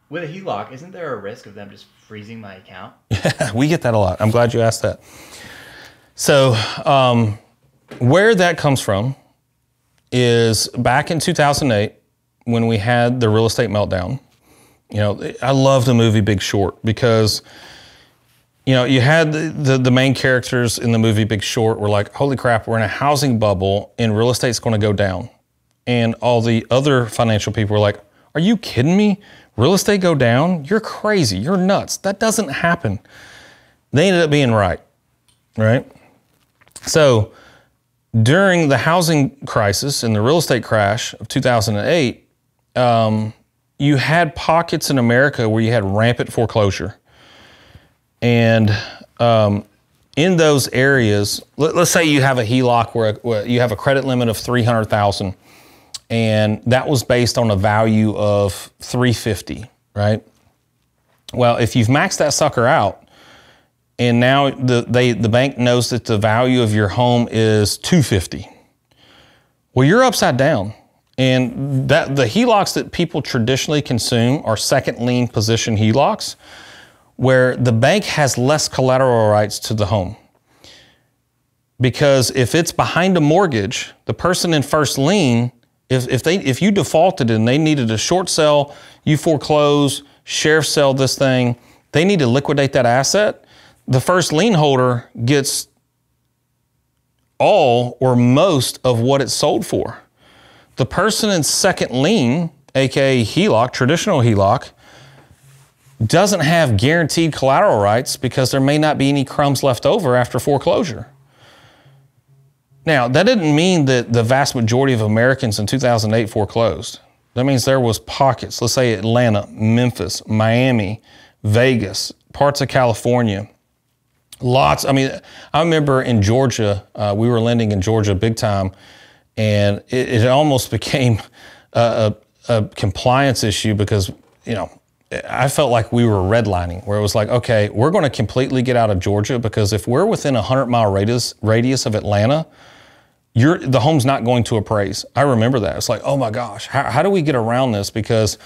With a HELOC, isn't there a risk of them just freezing my account? Yeah, we get that a lot. I'm glad you asked that. So where that comes from is back in 2008 when we had the real estate meltdown. You know, I love the movie Big Short because, you know, you had the main characters in the movie Big Short were like, holy crap, we're in a housing bubble and real estate's going to go down. And all the other financial people were like, are you kidding me? Real estate go down? You're crazy. You're nuts. That doesn't happen. They ended up being right? So during the housing crisis and the real estate crash of 2008, you had pockets in America where you had rampant foreclosure. And in those areas, let's say you have a HELOC where you have a credit limit of $300,000, and that was based on a value of $350,000, right? Well, if you've maxed that sucker out, and now the bank knows that the value of your home is $250,000, well, you're upside down. And the HELOCs that people traditionally consume are second lien position HELOCs, where the bank has less collateral rights to the home. Because if it's behind a mortgage, the person in first lien, if you defaulted and they needed a short sell, you foreclose, sheriff sell this thing, they need to liquidate that asset, the first lien holder gets all or most of what it's sold for. The person in second lien, aka HELOC, traditional HELOC, doesn't have guaranteed collateral rights because there may not be any crumbs left over after foreclosure. Now, that didn't mean that the vast majority of Americans in 2008 foreclosed. That means there was pockets, let's say Atlanta, Memphis, Miami, Vegas, parts of California. Lots, I mean, I remember in Georgia, we were lending in Georgia big time, and it almost became a compliance issue because, you know, I felt like we were redlining, where it was like, okay, we're going to completely get out of Georgia because if we're within a 100-mile radius of Atlanta, the home's not going to appraise. I remember that. It's like, oh my gosh, how do we get around this? Because,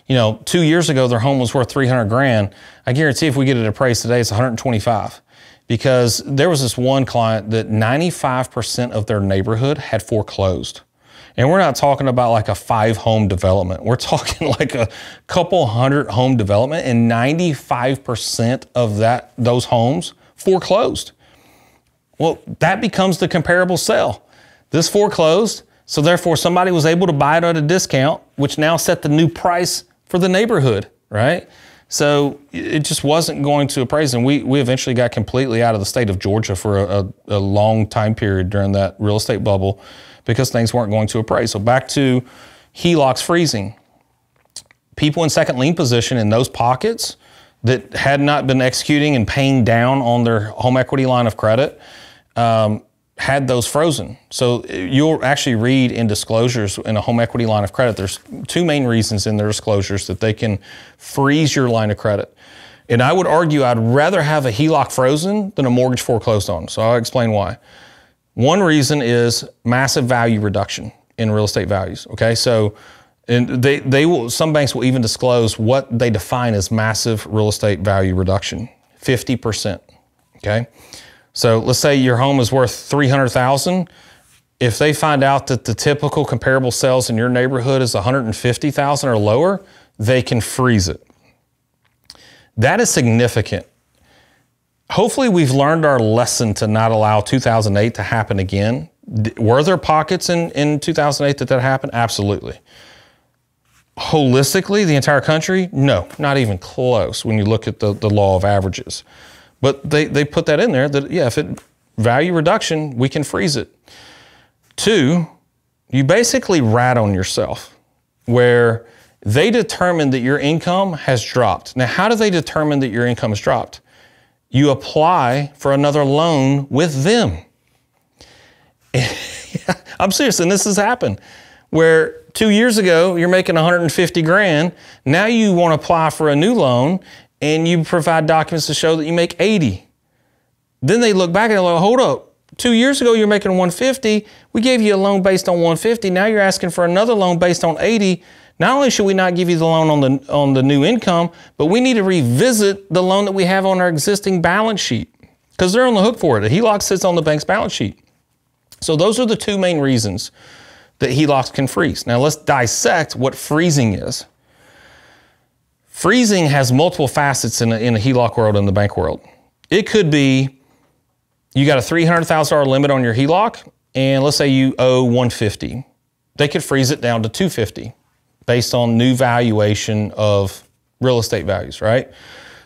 you know, 2 years ago, their home was worth 300 grand. I guarantee if we get it appraised today, it's 125. Because there was this one client that 95% of their neighborhood had foreclosed. And we're not talking about like a 5-home development. We're talking like a couple hundred home development, and 95% of those homes foreclosed. Well, that becomes the comparable sale. This foreclosed, so therefore somebody was able to buy it at a discount, which now set the new price for the neighborhood, right? So it just wasn't going to appraise. And we eventually got completely out of the state of Georgia for a long time period during that real estate bubble because things weren't going to appraise. So back to HELOCs freezing. People in second lien position in those pockets that had not been executing and paying down on their home equity line of credit had those frozen. So you'll actually read in disclosures in a home equity line of credit, there's 2 main reasons in their disclosures that they can freeze your line of credit. And I would argue I'd rather have a HELOC frozen than a mortgage foreclosed on. So I'll explain why. One reason is massive value reduction in real estate values, okay? So and some banks will even disclose what they define as massive real estate value reduction, 50%, okay? So let's say your home is worth $300,000. If they find out that the typical comparable sales in your neighborhood is $150,000 or lower, they can freeze it. That is significant. Hopefully we've learned our lesson to not allow 2008 to happen again. Were there pockets in 2008 that happened? Absolutely. Holistically, the entire country? No, not even close when you look at the law of averages. But they put that in there that, yeah, if it value reduction, we can freeze it. 2, you basically rat on yourself where they determine that your income has dropped. Now, how do they determine that your income has dropped? You apply for another loan with them. I'm serious, and this has happened where 2 years ago, you're making 150 grand. Now you want to apply for a new loan and you provide documents to show that you make 80. Then they look back and they're like, hold up, 2 years ago you're making 150. We gave you a loan based on 150. Now you're asking for another loan based on 80. Not only should we not give you the loan on the new income, but we need to revisit the loan that we have on our existing balance sheet because they're on the hook for it. A HELOC sits on the bank's balance sheet. So those are the two main reasons that HELOCs can freeze. Now let's dissect what freezing is. Freezing has multiple facets in a HELOC world and the bank world. It could be you got a $300,000 limit on your HELOC, and let's say you owe $150,000. They could freeze it down to $250,000 based on new valuation of real estate values, right?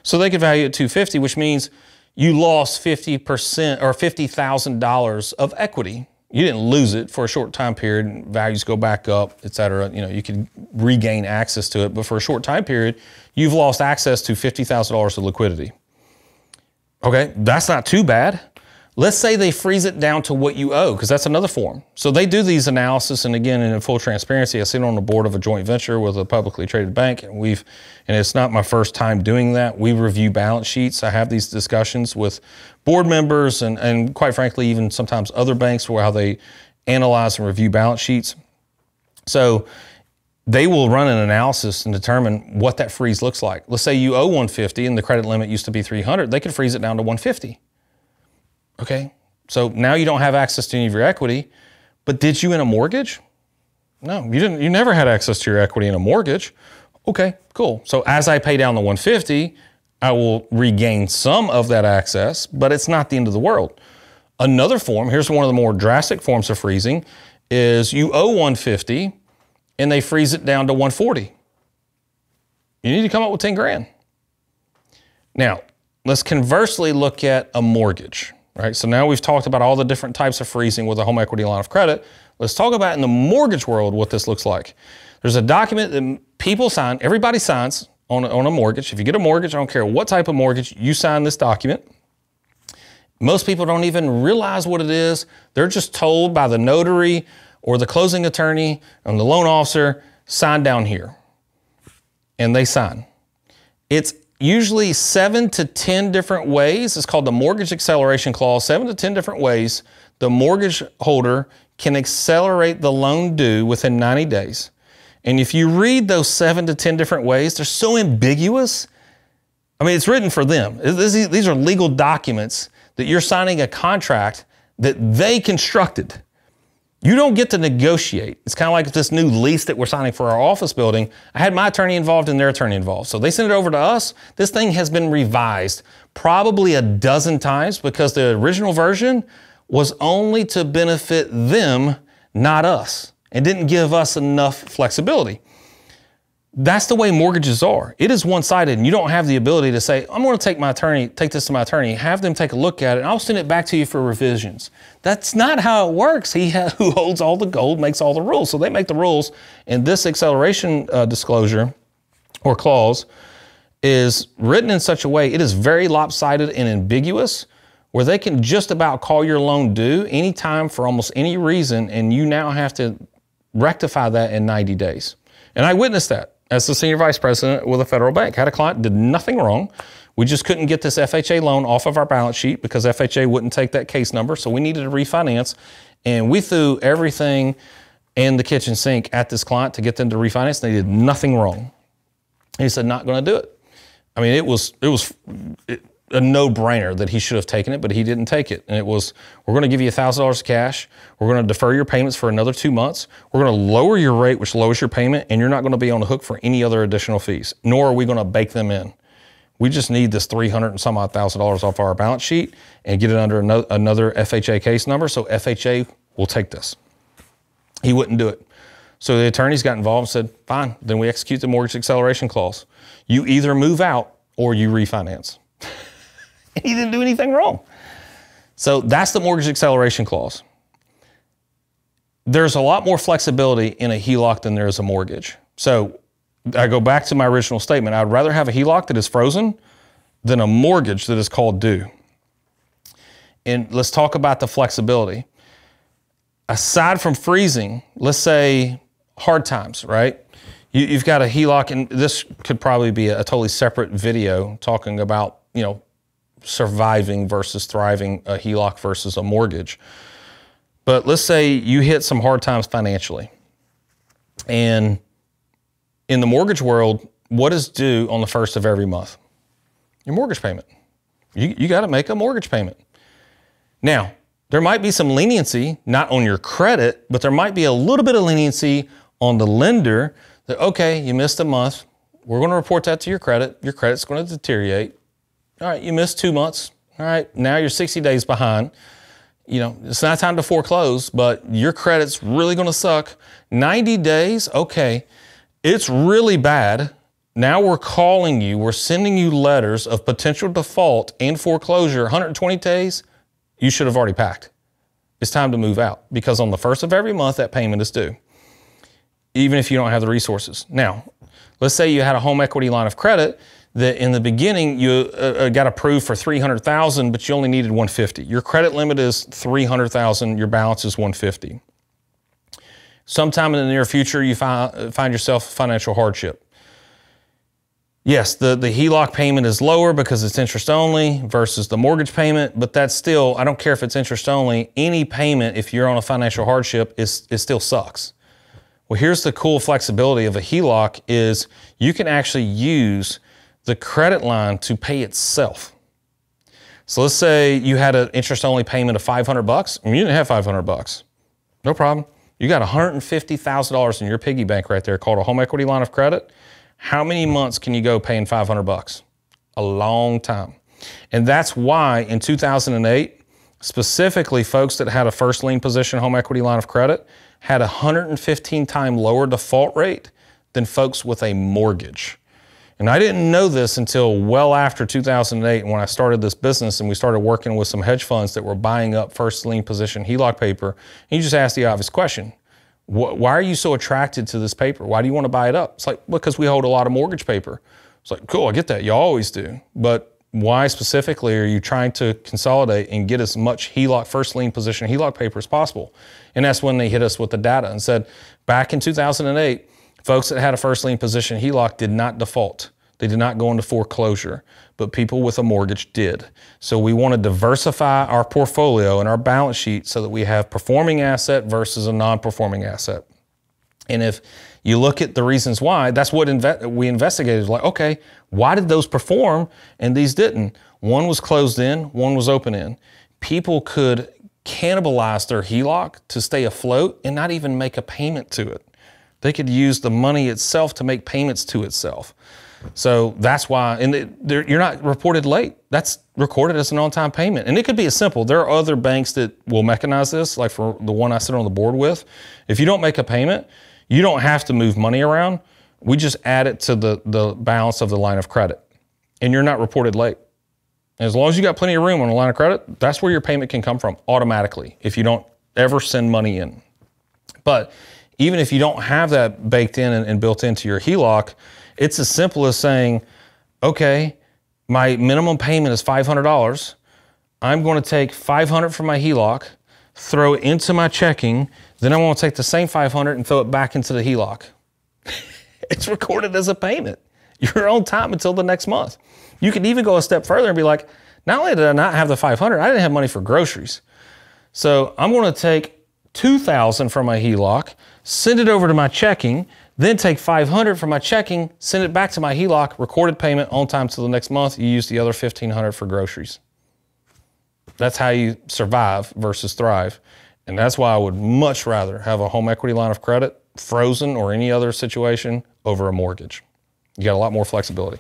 So they could value it at $250,000, which means you lost 50% or $50,000 of equity. You didn't lose it for a short time period, values go back up, et cetera. You know, you can regain access to it, but for a short time period, you've lost access to $50,000 of liquidity. Okay, that's not too bad. Let's say they freeze it down to what you owe, because that's another form. So they do these analysis, and again, in full transparency, I sit on the board of a joint venture with a publicly traded bank, and it's not my first time doing that. We review balance sheets. I have these discussions with board members and quite frankly, even sometimes other banks for how they analyze and review balance sheets. So they will run an analysis and determine what that freeze looks like. Let's say you owe $150,000 and the credit limit used to be $300,000. They could freeze it down to $150,000. Okay, so now you don't have access to any of your equity, but did you in a mortgage? No, you didn't. You never had access to your equity in a mortgage. Okay, cool. So as I pay down the $150,000, I will regain some of that access, but it's not the end of the world. Another form, here's one of the more drastic forms of freezing, is you owe $150,000 and they freeze it down to $140,000. You need to come up with 10 grand. Now, let's conversely look at a mortgage. Right, so now we've talked about all the different types of freezing with a home equity line of credit. Let's talk about in the mortgage world what this looks like. There's a document that people sign, everybody signs on a mortgage. If you get a mortgage, I don't care what type of mortgage, you sign this document. Most people don't even realize what it is. They're just told by the notary or the closing attorney and the loan officer, sign down here. And they sign. It's usually 7 to 10 different ways. It's called the mortgage acceleration clause. 7 to 10 different ways the mortgage holder can accelerate the loan due within 90 days. And if you read those 7 to 10 different ways, they're so ambiguous. I mean, it's written for them. These are legal documents that you're signing a contract that they constructed. You don't get to negotiate. It's kind of like this new lease that we're signing for our office building. I had my attorney involved and their attorney involved. So they sent it over to us. This thing has been revised probably a dozen times because the original version was only to benefit them, not us, and didn't give us enough flexibility. That's the way mortgages are. It is one-sided, and you don't have the ability to say, I'm going to take this to my attorney, have them take a look at it, and I'll send it back to you for revisions. That's not how it works. Who holds all the gold makes all the rules. So they make the rules, and this acceleration disclosure or clause is written in such a way, it is very lopsided and ambiguous, where they can just about call your loan due anytime for almost any reason, and you now have to rectify that in 90 days. And I witnessed that as the senior vice president with a federal bank. Had a client, did nothing wrong. We just couldn't get this FHA loan off of our balance sheet because FHA wouldn't take that case number, so we needed to refinance. And we threw everything in the kitchen sink at this client to get them to refinance. They did nothing wrong. And he said, not going to do it. I mean, it was a no-brainer that he should have taken it, but he didn't take it. And it was, we're going to give you $1,000 cash. We're going to defer your payments for another 2 months. We're going to lower your rate, which lowers your payment, and you're not going to be on the hook for any other additional fees, nor are we going to bake them in. We just need this $300 and some odd thousand off our balance sheet and get it under another FHA case number, so FHA will take this. He wouldn't do it. So the attorneys got involved and said, fine, then we execute the mortgage acceleration clause. You either move out or you refinance. He didn't do anything wrong. So that's the mortgage acceleration clause. There's a lot more flexibility in a HELOC than there is a mortgage. So I go back to my original statement. I'd rather have a HELOC that is frozen than a mortgage that is called due. And let's talk about the flexibility. Aside from freezing, let's say hard times, right? You've got a HELOC, and this could probably be a totally separate video talking about, you know, surviving versus thriving, a HELOC versus a mortgage. But let's say you hit some hard times financially and in the mortgage world, what is due on the first of every month? Your mortgage payment. You got to make a mortgage payment. Now, there might be some leniency, not on your credit, but there might be a little bit of leniency on the lender that, okay, you missed a month. We're going to report that to your credit. Your credit's going to deteriorate. All right, you missed 2 months. All right, now you're 60 days behind. You know, it's not time to foreclose, but your credit's really going to suck. 90 days, okay, it's really bad. Now we're calling you, we're sending you letters of potential default and foreclosure. 120 days, you should have already packed. It's time to move out because on the first of every month, that payment is due, even if you don't have the resources. Now, let's say you had a home equity line of credit that in the beginning you got approved for $300,000, but you only needed $150. Your credit limit is $300,000, your balance is $150. Sometime in the near future, you find yourself financial hardship. Yes, the HELOC payment is lower because it's interest only versus the mortgage payment, but that's still, I don't care if it's interest only, any payment, if you're on a financial hardship, it still sucks. Well, here's the cool flexibility of a HELOC is you can actually use the credit line to pay itself. So let's say you had an interest only payment of $500 and you didn't have $500. No problem. You got $150,000 in your piggy bank right there called a home equity line of credit. How many months can you go paying $500? A long time. And that's why in 2008, specifically folks that had a first lien position home equity line of credit had a 115 times lower default rate than folks with a mortgage. And I didn't know this until well after 2008 when I started this business and we started working with some hedge funds that were buying up first lien position HELOC paper. And you just ask the obvious question, why are you so attracted to this paper? Why do you want to buy it up? It's like, because we hold a lot of mortgage paper. It's like, cool, I get that. You always do. But why specifically are you trying to consolidate and get as much HELOC, first lien position HELOC paper as possible? And that's when they hit us with the data and said, back in 2008, folks that had a first lien position HELOC did not default. They did not go into foreclosure, but people with a mortgage did. So we want to diversify our portfolio and our balance sheet so that we have performing asset versus a non-performing asset. And if you look at the reasons why, that's what we investigated. Like, okay, why did those perform and these didn't? One was closed in, one was open in. People could cannibalize their HELOC to stay afloat and not even make a payment to it. They could use the money itself to make payments to itself. So that's why, and you're not reported late. That's recorded as an on-time payment. And it could be as simple. There are other banks that will mechanize this, like for the one I sit on the board with. If you don't make a payment, you don't have to move money around. We just add it to the balance of the line of credit. And you're not reported late. And as long as you got plenty of room on the line of credit, that's where your payment can come from automatically if you don't ever send money in. But even if you don't have that baked in and built into your HELOC, it's as simple as saying, okay, my minimum payment is $500. I'm going to take $500 from my HELOC, throw it into my checking, then I'm going to take the same $500 and throw it back into the HELOC. It's recorded as a payment. You're on time until the next month. You could even go a step further and be like, not only did I not have the $500, I didn't have money for groceries. So I'm going to take $2,000 from my HELOC, send it over to my checking, then take $500 from my checking, send it back to my HELOC, recorded payment on time till the next month. You use the other $1,500 for groceries. That's how you survive versus thrive. And that's why I would much rather have a home equity line of credit, frozen or any other situation, over a mortgage. You got a lot more flexibility.